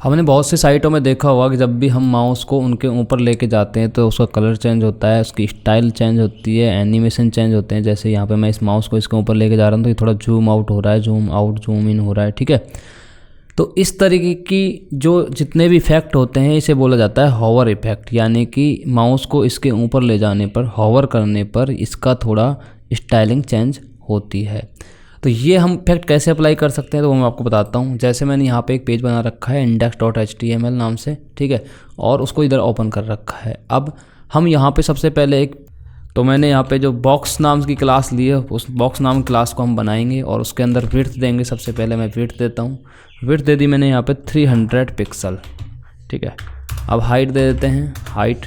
हमने बहुत सी साइटों में देखा होगा कि जब भी हम माउस को उनके ऊपर लेके जाते हैं तो उसका कलर चेंज होता है, उसकी स्टाइल चेंज होती है, एनिमेशन चेंज होते हैं। जैसे यहाँ पे मैं इस माउस को इसके ऊपर लेके जा रहा हूँ तो ये थोड़ा जूम आउट हो रहा है, जूम आउट जूम इन हो रहा है, ठीक है। तो इस तरीके की जो जितने भी इफ़ेक्ट होते हैं इसे बोला जाता है हॉवर इफ़ेक्ट, यानी कि माउस को इसके ऊपर ले जाने पर, हॉवर करने पर इसका थोड़ा स्टाइलिंग चेंज होती है। तो ये हम इफेक्ट कैसे अप्लाई कर सकते हैं तो वो मैं आपको बताता हूँ। जैसे मैंने यहाँ पे एक पेज बना रखा है index.html नाम से, ठीक है, और उसको इधर ओपन कर रखा है। अब हम यहाँ पे सबसे पहले तो मैंने यहाँ पे जो बॉक्स नाम की क्लास ली है, उस बॉक्स नाम क्लास को हम बनाएंगे और उसके अंदर विड्थ देंगे। सबसे पहले मैं विड्थ देता हूँ, विड्थ दे दी मैंने यहाँ पे 300 पिक्सल, ठीक है। अब हाइट दे देते हैं, हाइट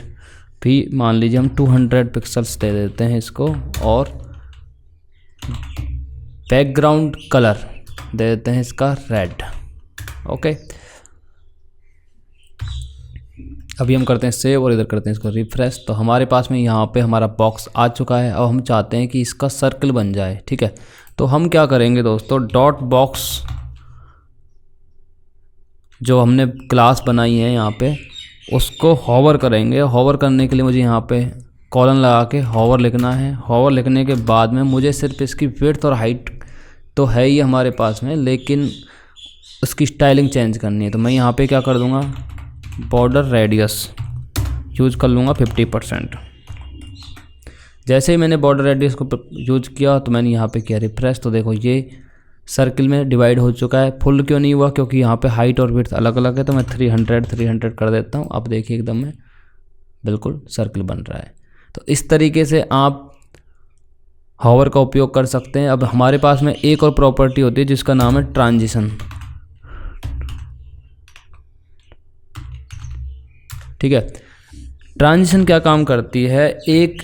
भी मान लीजिए हम 200 पिक्सल्स दे देते हैं इसको, और बैकग्राउंड कलर दे देते हैं इसका रेड, ओके। अभी हम करते हैं सेव और इधर करते हैं इसको रिफ्रेश। तो हमारे पास में यहाँ पे हमारा बॉक्स आ चुका है। अब हम चाहते हैं कि इसका सर्कल बन जाए, ठीक है। तो हम क्या करेंगे दोस्तों, डॉट बॉक्स जो हमने क्लास बनाई है यहाँ पे उसको हॉवर करेंगे। हॉवर करने के लिए मुझे यहाँ पे कॉलन लगा के हॉवर लिखना है। हॉवर लिखने के बाद में मुझे सिर्फ इसकी विड्थ और हाइट तो है ही हमारे पास में, लेकिन उसकी स्टाइलिंग चेंज करनी है। तो मैं यहाँ पे क्या कर दूँगा, बॉर्डर रेडियस यूज़ कर लूँगा 50%। जैसे ही मैंने बॉर्डर रेडियस को यूज किया तो मैंने यहाँ पे किया रिफ्रेश, तो देखो ये सर्किल में डिवाइड हो चुका है। फुल क्यों नहीं हुआ, क्योंकि यहाँ पे हाइट और विड्थ अलग अलग है। तो मैं 300 कर देता हूँ। अब देखिए एकदम में बिल्कुल सर्किल बन रहा है। तो इस तरीके से आप हॉवर का उपयोग कर सकते हैं। अब हमारे पास में एक और प्रॉपर्टी होती है जिसका नाम है ट्रांजिशन, ठीक है। ट्रांजिशन क्या काम करती है, एक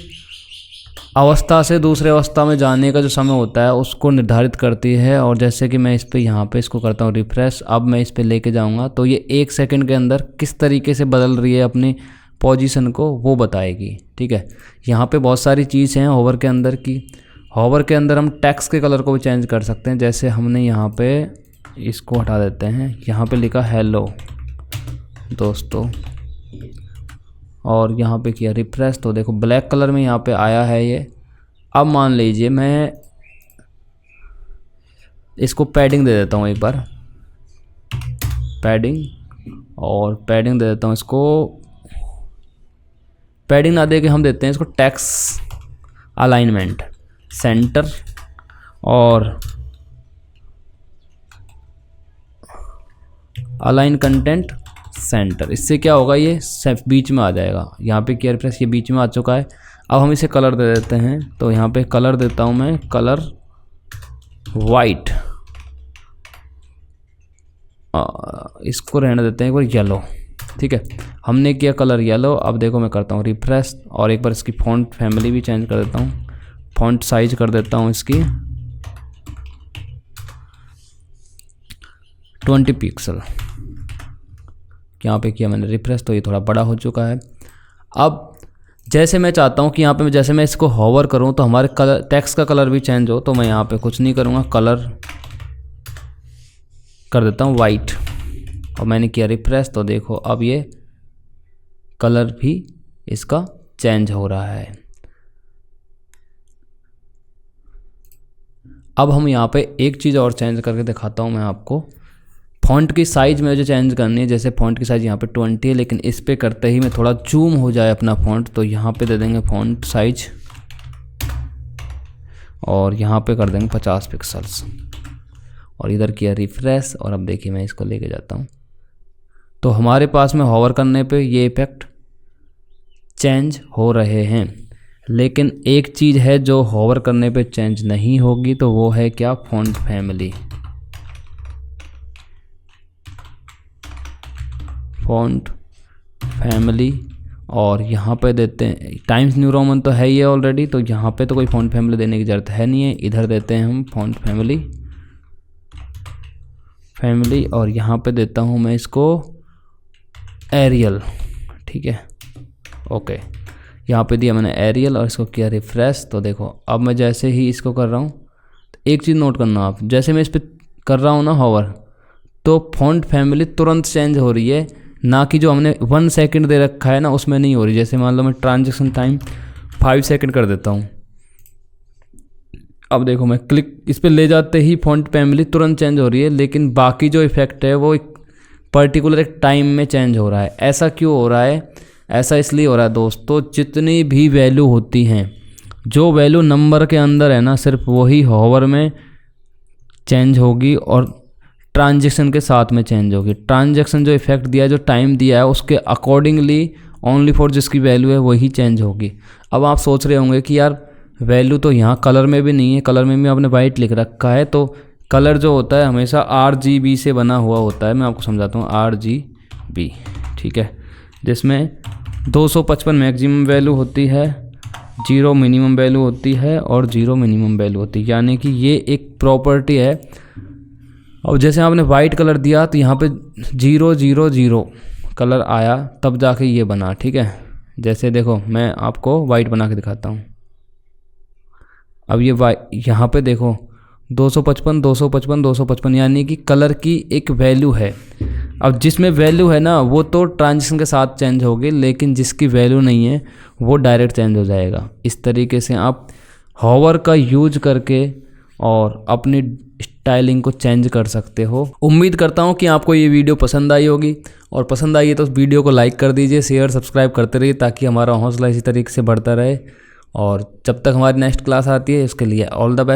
अवस्था से दूसरे अवस्था में जाने का जो समय होता है उसको निर्धारित करती है। और जैसे कि मैं इस पे यहाँ पे इसको करता हूँ रिफ्रेश, अब मैं इस पे लेके जाऊँगा तो ये 1 सेकंड के अंदर किस तरीके से बदल रही है अपनी पोजीशन को वो बताएगी, ठीक है। यहाँ पे बहुत सारी चीज़ हैं हॉवर के अंदर की। हॉवर के अंदर हम टेक्स्ट के कलर को भी चेंज कर सकते हैं। जैसे हमने यहाँ पे इसको हटा देते हैं, यहाँ पे लिखा हेलो दोस्तों और यहाँ पे किया रिफ्रेश, तो देखो ब्लैक कलर में यहाँ पे आया है ये। अब मान लीजिए मैं इसको पैडिंग दे देता हूँ एक बार, पैडिंग, और पैडिंग दे देता हूँ इसको, पैडिंग ना दे के हम देते हैं इसको टेक्स्ट अलाइनमेंट सेंटर, और अलाइन कंटेंट सेंटर। इससे क्या होगा, ये बीच में आ जाएगा। यहाँ पे किया रिफ्रेश, ये बीच में आ चुका है। अब हम इसे कलर दे देते हैं, तो यहाँ पे कलर देता हूँ मैं, कलर वाइट, इसको रहने देते हैं एक बार येलो, ठीक है। हमने किया कलर येलो। अब देखो मैं करता हूँ रिफ्रेश और एक बार इसकी फॉन्ट फैमिली भी चेंज कर देता हूँ, फॉन्ट साइज कर देता हूँ इसकी 20 पिक्सल। यहाँ पे किया मैंने रिफ्रेश तो ये थोड़ा बड़ा हो चुका है। अब जैसे मैं चाहता हूँ कि यहाँ पे जैसे मैं इसको हॉवर करूँ तो हमारे कलर टेक्स्ट का कलर भी चेंज हो, तो मैं यहाँ पे कुछ नहीं करूँगा, कलर कर देता हूँ वाइट और मैंने किया रिफ्रेश, तो देखो अब ये कलर भी इसका चेंज हो रहा है। अब हम यहाँ पे एक चीज़ और चेंज करके दिखाता हूँ मैं आपको। फ़ॉन्ट की साइज़ मुझे चेंज करनी है। जैसे फ़ॉन्ट की साइज़ यहाँ पे 20 है, लेकिन इस पे करते ही मैं थोड़ा जूम हो जाए अपना फ़ॉन्ट, तो यहाँ पे दे देंगे फ़ॉन्ट साइज और यहाँ पे कर देंगे 50 पिक्सल्स और इधर किया रिफ्रेश। और अब देखिए मैं इसको लेके जाता हूँ तो हमारे पास में हॉवर करने पे ये इफेक्ट चेंज हो रहे हैं। लेकिन एक चीज़ है जो हॉवर करने पे चेंज नहीं होगी, तो वो है क्या, फ़ॉन्ट फैमिली। फ़ॉन्ट फैमिली और यहाँ पे देते हैं टाइम्स न्यू रोमन, तो है ये ऑलरेडी, तो यहाँ पे तो कोई फ़ॉन्ट फैमिली देने की ज़रूरत है नहीं है। इधर देते हैं हम फ़ॉन्ट फैमिली और यहाँ पे देता हूँ मैं इसको एरियल, ठीक है, ओके। यहाँ पे दिया मैंने एरियल और इसको किया रिफ्रेश, तो देखो अब मैं जैसे ही इसको कर रहा हूँ, तो एक चीज़ नोट करना आप, जैसे मैं इस पर कर रहा हूँ ना हॉवर, तो फॉन्ट फैमिली तुरंत चेंज हो रही है, ना कि जो हमने 1 सेकंड दे रखा है ना उसमें नहीं हो रही। जैसे मान लो मैं ट्रांजेक्शन टाइम 5 सेकंड कर देता हूँ। अब देखो मैं क्लिक इस पर ले जाते ही फॉन्ट फैमिली तुरंत चेंज हो रही है, लेकिन बाकी जो इफेक्ट है वो एक पर्टिकुलर एक टाइम में चेंज हो रहा है। ऐसा क्यों हो रहा है? ऐसा इसलिए हो रहा है दोस्तों, जितनी भी वैल्यू होती हैं, जो वैल्यू नंबर के अंदर है ना, सिर्फ वही हॉवर में चेंज होगी और ट्रांजेक्शन के साथ में चेंज होगी। ट्रांजेक्शन जो इफेक्ट दिया है, जो टाइम दिया है, उसके अकॉर्डिंगली ओनली फॉर जिसकी वैल्यू है वही चेंज होगी। अब आप सोच रहे होंगे कि यार वैल्यू तो यहाँ कलर में भी नहीं है, कलर में भी आपने वाइट लिख रखा है। तो कलर जो होता है हमेशा RGB से बना हुआ होता है। मैं आपको समझाता हूँ, RGB, ठीक है, जिसमें 255 मैक्सिमम वैल्यू होती है, 0 मिनिमम वैल्यू होती है और 0 मिनिमम वैल्यू होती है। यानी कि ये एक प्रॉपर्टी है। अब जैसे आपने वाइट कलर दिया तो यहाँ पे 000 कलर आया, तब जाके ये बना, ठीक है। जैसे देखो मैं आपको वाइट बना के दिखाता हूँ। अब ये यहाँ पे देखो 255 255 255, यानी कि कलर की एक वैल्यू है। अब जिसमें वैल्यू है ना वो तो ट्रांजिशन के साथ चेंज होगी, लेकिन जिसकी वैल्यू नहीं है वो डायरेक्ट चेंज हो जाएगा। इस तरीके से आप हॉवर का यूज करके और अपनी स्टाइलिंग को चेंज कर सकते हो। उम्मीद करता हूँ कि आपको ये वीडियो पसंद आई होगी, और पसंद आई है तो उस वीडियो को लाइक कर दीजिए, शेयर सब्सक्राइब करते रहिए, ताकि हमारा हौसला इसी तरीके से बढ़ता रहे। और जब तक हमारी नेक्स्ट क्लास आती है, इसके लिए ऑल द बेस्ट।